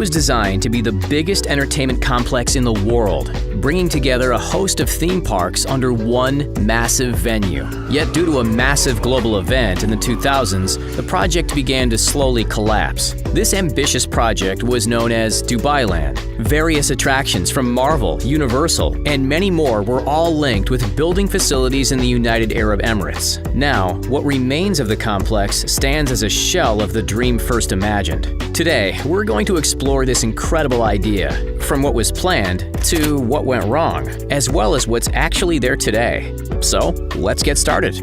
was designed to be the biggest entertainment complex in the world, bringing together a host of theme parks under one massive venue. Yet due to a massive global event in the 2000s, the project began to slowly collapse. This ambitious project was known as Dubailand. Various attractions from Marvel, Universal, and many more were all linked with building facilities in the United Arab Emirates. Now, what remains of the complex stands as a shell of the dream first imagined. Today, we're going to explore this incredible idea, from what was planned to what went wrong, as well as what's actually there today. So, let's get started.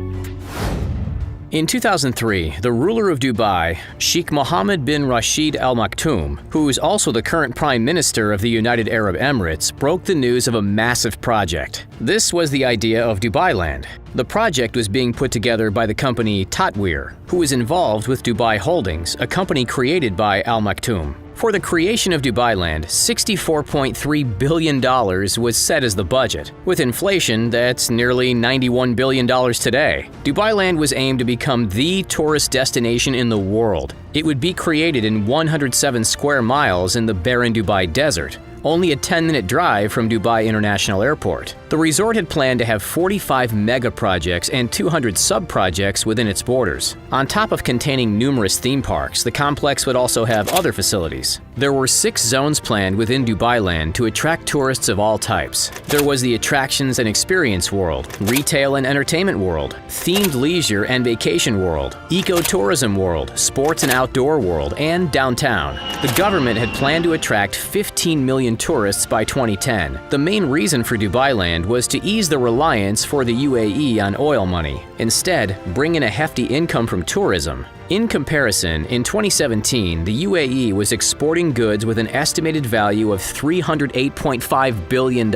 In 2003, the ruler of Dubai, Sheikh Mohammed bin Rashid Al Maktoum, who is also the current Prime Minister of the United Arab Emirates, broke the news of a massive project. This was the idea of Dubailand. The project was being put together by the company Tatweer, who was involved with Dubai Holdings, a company created by Al Maktoum. For the creation of Dubailand, $64.3 billion was set as the budget. With inflation, that's nearly $91 billion today. Dubailand was aimed to become the tourist destination in the world. It would be created in 107 square miles in the barren Dubai desert, only a 10-minute drive from Dubai International Airport. The resort had planned to have 45 mega projects and 200 sub-projects within its borders. On top of containing numerous theme parks, the complex would also have other facilities. There were 6 zones planned within Dubailand to attract tourists of all types. There was the attractions and experience world, retail and entertainment world, themed leisure and vacation world, ecotourism world, sports and outdoor world, and downtown. The government had planned to attract 15 million tourists by 2010. The main reason for Dubailand was to ease the reliance for the UAE on oil money. Instead, bring in a hefty income from tourism. In comparison, in 2017, the UAE was exporting goods with an estimated value of $308.5 billion,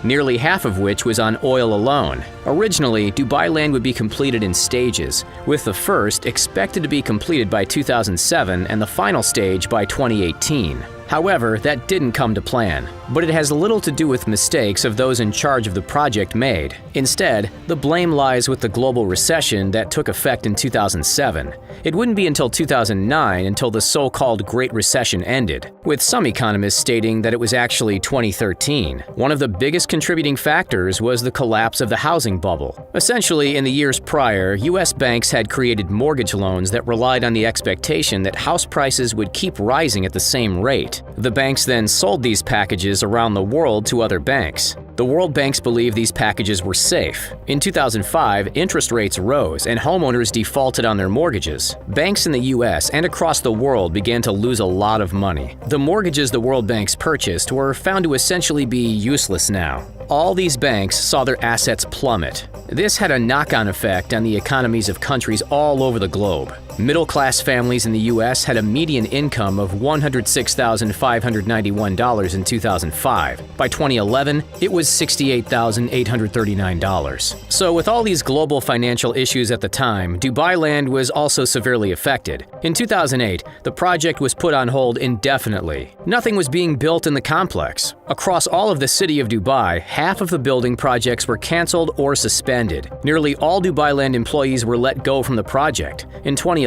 nearly half of which was on oil alone. Originally, Dubailand would be completed in stages, with the first expected to be completed by 2007 and the final stage by 2018. However, that didn't come to plan, but it has little to do with mistakes of those in charge of the project made. Instead, the blame lies with the global recession that took effect in 2007. It wouldn't be until 2009 until the so-called Great Recession ended, with some economists stating that it was actually 2013. One of the biggest contributing factors was the collapse of the housing bubble. Essentially, in the years prior, U.S. banks had created mortgage loans that relied on the expectation that house prices would keep rising at the same rate. The banks then sold these packages around the world to other banks. The world banks believed these packages were safe. In 2005, interest rates rose and homeowners defaulted on their mortgages. Banks in the US and across the world began to lose a lot of money. The mortgages the world banks purchased were found to essentially be useless now. All these banks saw their assets plummet. This had a knock-on effect on the economies of countries all over the globe. Middle-class families in the U.S. had a median income of $106,591 in 2005. By 2011, it was $68,839. So with all these global financial issues at the time, Dubailand was also severely affected. In 2008, the project was put on hold indefinitely. Nothing was being built in the complex. Across all of the city of Dubai, half of the building projects were canceled or suspended. Nearly all Dubailand employees were let go from the project. In 2011,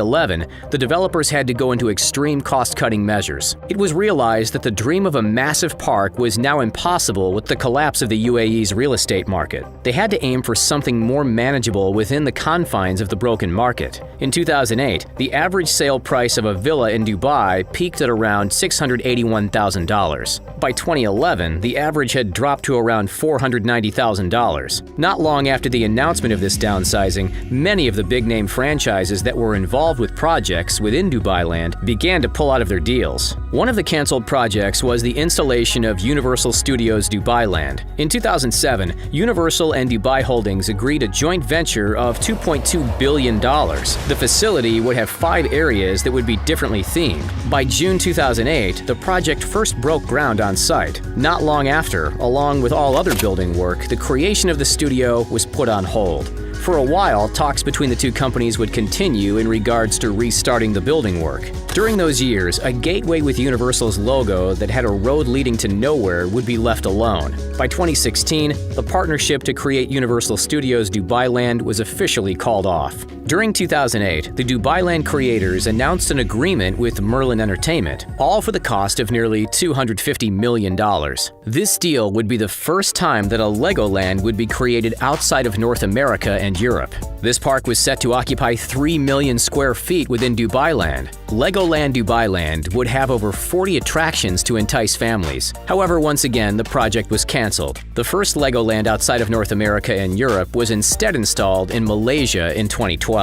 the developers had to go into extreme cost-cutting measures. It was realized that the dream of a massive park was now impossible with the collapse of the UAE's real estate market. They had to aim for something more manageable within the confines of the broken market. In 2008, the average sale price of a villa in Dubai peaked at around $681,000. By 2011, the average had dropped to around $490,000. Not long after the announcement of this downsizing, many of the big-name franchises that were involved with projects within Dubailand began to pull out of their deals. One of the canceled projects was the installation of Universal Studios Dubailand. In 2007, Universal and Dubai Holdings agreed a joint venture of $2.2 billion. The facility would have 5 areas that would be differently themed. By June 2008, the project first broke ground on site. Not long after, along with all other building work, the creation of the studio was put on hold. For a while, talks between the two companies would continue in regards to restarting the building work. During those years, a gateway with Universal's logo that had a road leading to nowhere would be left alone. By 2016, the partnership to create Universal Studios Dubailand was officially called off. During 2008, the Dubailand creators announced an agreement with Merlin Entertainment, all for the cost of nearly $250 million. This deal would be the first time that a Legoland would be created outside of North America and Europe. This park was set to occupy 3 million square feet within Dubailand. Legoland Dubailand would have over 40 attractions to entice families. However, once again, the project was canceled. The first Legoland outside of North America and Europe was instead installed in Malaysia in 2012.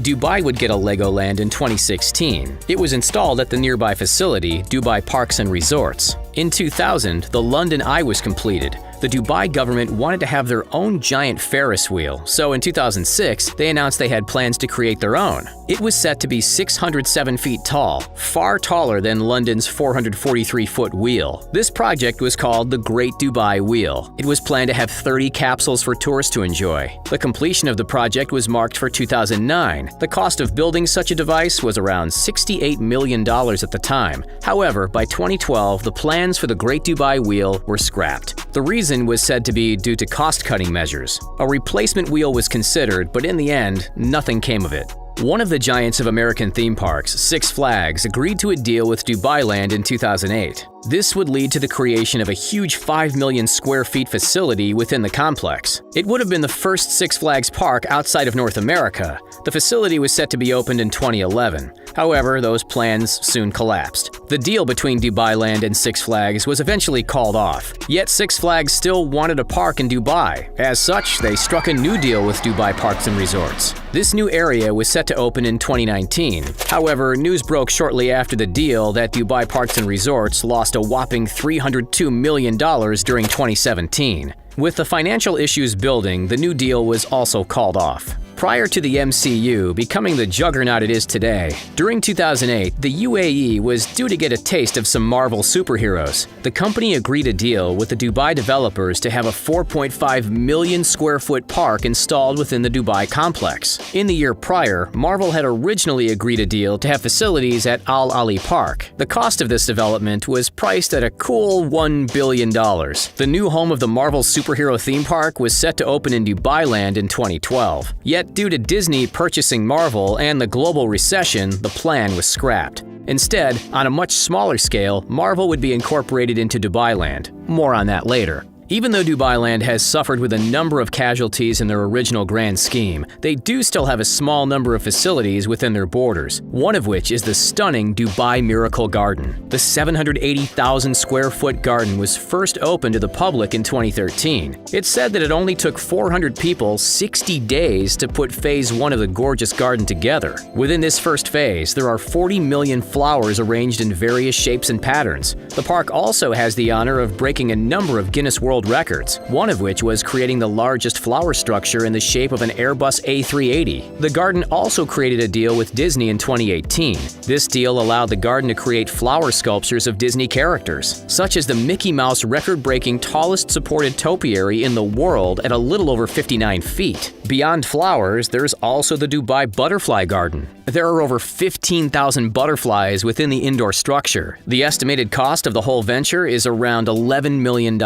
Dubai would get a Legoland in 2016. It was installed at the nearby facility, Dubai Parks and Resorts. In 2000, the London Eye was completed. The Dubai government wanted to have their own giant Ferris wheel, so in 2006, they announced they had plans to create their own. It was set to be 607 feet tall, far taller than London's 443-foot wheel. This project was called the Great Dubai Wheel. It was planned to have 30 capsules for tourists to enjoy. The completion of the project was marked for 2009. The cost of building such a device was around $68 million at the time. However, by 2012, the plans for the Great Dubai Wheel were scrapped. The reason was said to be due to cost-cutting measures. A replacement wheel was considered, but in the end, nothing came of it. One of the giants of American theme parks, Six Flags, agreed to a deal with Dubailand in 2008. This would lead to the creation of a huge 5 million square feet facility within the complex. It would have been the first Six Flags park outside of North America. The facility was set to be opened in 2011. However, those plans soon collapsed. The deal between Dubailand and Six Flags was eventually called off. Yet Six Flags still wanted a park in Dubai. As such, they struck a new deal with Dubai Parks and Resorts. This new area was set to open in 2019. However, news broke shortly after the deal that Dubai Parks and Resorts lost a whopping $302 million during 2017. With the financial issues building, the new deal was also called off. Prior to the MCU becoming the juggernaut it is today, during 2008, the UAE was due to get a taste of some Marvel superheroes. The company agreed a deal with the Dubai developers to have a 4.5 million square foot park installed within the Dubai complex. In the year prior, Marvel had originally agreed a deal to have facilities at Al Ali Park. The cost of this development was priced at a cool $1 billion. The new home of the Marvel superhero theme park was set to open in Dubailand in 2012. Yet, due to Disney purchasing Marvel and the global recession, the plan was scrapped. Instead, on a much smaller scale, Marvel would be incorporated into Dubailand. More on that later. Even though Dubailand has suffered with a number of casualties in their original grand scheme, they do still have a small number of facilities within their borders, one of which is the stunning Dubai Miracle Garden. The 780,000 square foot garden was first opened to the public in 2013. It's said that it only took 400 people 60 days to put phase 1 of the gorgeous garden together. Within this first phase, there are 40 million flowers arranged in various shapes and patterns. The park also has the honor of breaking a number of Guinness World Records, one of which was creating the largest flower structure in the shape of an Airbus A380. The garden also created a deal with Disney in 2018. This deal allowed the garden to create flower sculptures of Disney characters, such as the Mickey Mouse record-breaking tallest supported topiary in the world at a little over 59 feet. Beyond flowers, there's also the Dubai Butterfly Garden. There are over 15,000 butterflies within the indoor structure. The estimated cost of the whole venture is around $11 million.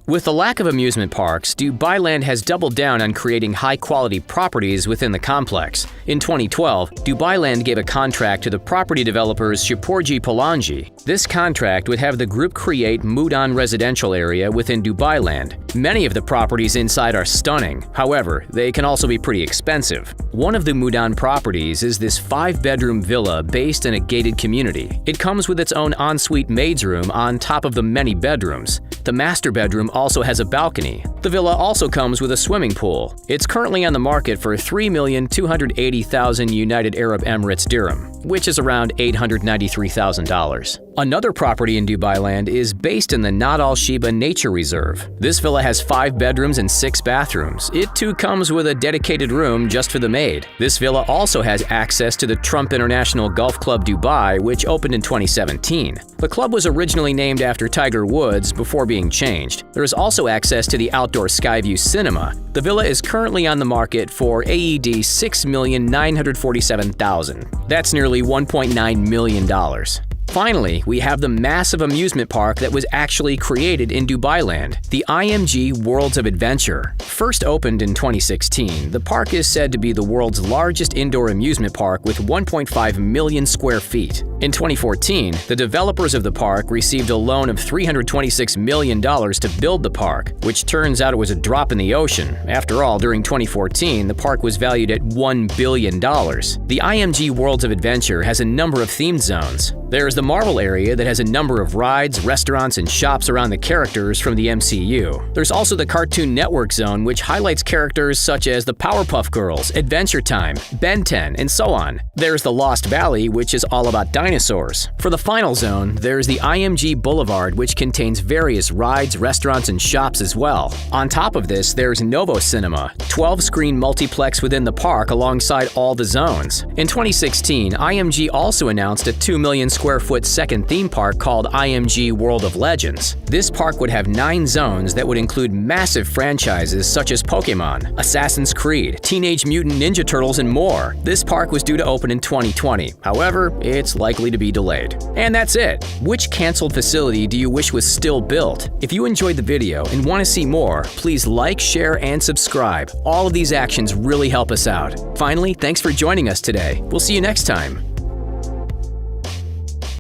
With the lack of amusement parks, Dubailand has doubled down on creating high-quality properties within the complex. In 2012, Dubailand gave a contract to the property developers Shipurji Palanji. This contract would have the group create Mudan residential area within Dubailand. Many of the properties inside are stunning. However, they can also be pretty expensive. One of the Mudan properties is this 5-bedroom villa based in a gated community. It comes with its own ensuite maid's room on top of the many bedrooms. The master bedroom also has a balcony. The villa also comes with a swimming pool. It's currently on the market for $3,280,000 United Arab Emirates dirham, which is around $893,000. Another property in Dubailand is based in the Nad Al Sheba Nature Reserve. This villa has 5 bedrooms and 6 bathrooms. It too comes with a dedicated room just for the maid. This villa also has access to the Trump International Golf Club Dubai, which opened in 2017. The club was originally named after Tiger Woods before being changed. There is also access to the outdoor Skyview Cinema. The villa is currently on the market for AED $6,947,000. That's nearly nearly $1.9 million. Finally, we have the massive amusement park that was actually created in Dubailand, the IMG Worlds of Adventure. First opened in 2016, the park is said to be the world's largest indoor amusement park with 1.5 million square feet. In 2014, the developers of the park received a loan of $326 million to build the park, which turns out it was a drop in the ocean. After all, during 2014, the park was valued at $1 billion. The IMG Worlds of Adventure has a number of themed zones. There's the Marvel area that has a number of rides, restaurants, and shops around the characters from the MCU. There's also the Cartoon Network zone, which highlights characters such as the Powerpuff Girls, Adventure Time, Ben 10, and so on. There's the Lost Valley, which is all about dinosaurs. For the final zone, there's the IMG Boulevard, which contains various rides, restaurants, and shops as well. On top of this, there's Novo Cinema, 12-screen multiplex within the park alongside all the zones. In 2016, IMG also announced a 2 million square foot second theme park called IMG World of Legends. This park would have 9 zones that would include massive franchises such as Pokemon, Assassin's Creed, Teenage Mutant Ninja Turtles, and more. This park was due to open in 2020. However, it's likely to be delayed. And that's it. Which canceled facility do you wish was still built? If you enjoyed the video and want to see more, please like, share, and subscribe. All of these actions really help us out. Finally, thanks for joining us today. We'll see you next time.